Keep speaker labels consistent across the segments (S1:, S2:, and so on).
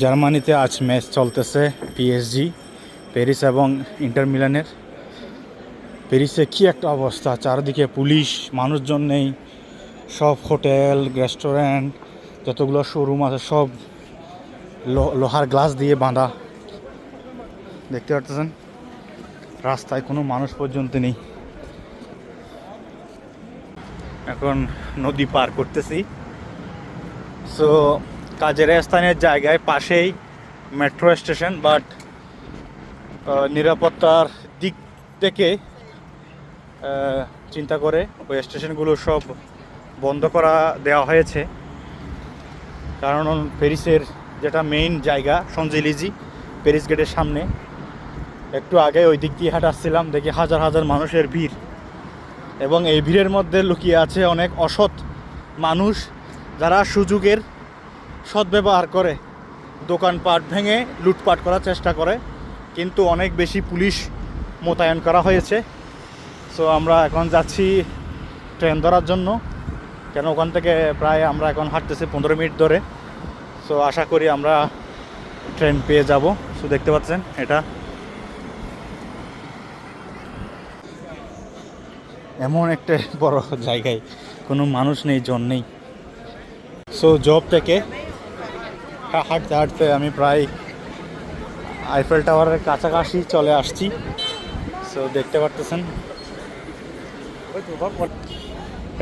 S1: জার্মানিতে আজ ম্যাচ চলতেছে পিএসজি প্যারিস এবং ইন্টার মিলানের। প্যারিসে কি একটা অবস্থা, চারদিকে পুলিশ, মানুষজন নেই, সব হোটেল রেস্টুরেন্ট যতগুলো শোরুম আছে সব লোহার গ্লাস দিয়ে বাঁধা। দেখতে পাচ্ছেন রাস্তায় কোনো মানুষ পর্যন্ত নেই। এখন নদী পার করতেছি। সো কাজের স্থানের জায়গায় পাশেই মেট্রো স্টেশন, বাট নিরাপত্তার দিক থেকে চিন্তা করে ওই স্টেশনগুলো সব বন্ধ করা দেওয়া হয়েছে। কারণ প্যারিসের যেটা মেইন জায়গা শনজেলিজি, প্যারিস গেটের সামনে, একটু আগে ওই দিক দিয়ে হাঁটাচ্ছিলাম, দেখি হাজার হাজার মানুষের ভিড়, এবং এই ভিড়ের মধ্যে লুকিয়ে আছে অনেক অসৎ মানুষ যারা সুযোগের সদ্ব্যবহার করে দোকানপাট ভেঙে লুটপাট করার চেষ্টা করে, কিন্তু অনেক বেশি পুলিশ মোতায়েন করা হয়েছে। সো আমরা এখন যাচ্ছি ট্রেন ধরার জন্য, কেন ওখান থেকে প্রায় আমরা এখন হাঁটতেছি 15 মিনিট ধরে। সো আশা করি আমরা ট্রেন পেয়ে যাব। সো দেখতে পাচ্ছেন এটা এমন একটা বড় জায়গায় কোনো মানুষ নেই, জন নেই। সো জব থেকে হাঁটতে হাঁটতে আমি প্রায় আইফেল টাওয়ারের কাছাকাছি চলে আসছি। সো দেখতে পারতেছেন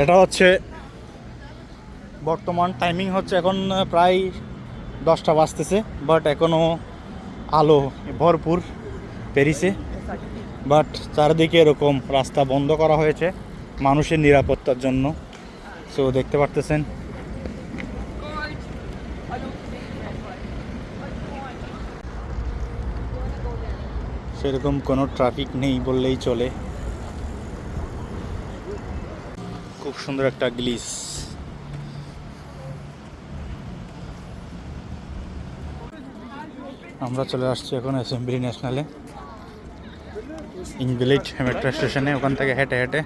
S1: এটা হচ্ছে বর্তমান টাইমিং হচ্ছে এখন প্রায় 10টা বাজতেছে, বাট এখনও আলো ভরপুর প্যারিসে। বাট চারিদিকে এরকম রাস্তা বন্ধ করা হয়েছে মানুষের নিরাপত্তার জন্য। সো দেখতে পারতেছেন সেরকম কোনো ট্রাফিক নেই বললেই চলে। খুব সুন্দর একটা গ্লিস। আমরা চলে আসছি এখন অ্যাসেম্বলি ন্যাশনালে, ইনভ্যালিড মেট্রো স্টেশনে। ওখান থেকে হেঁটে হেঁটে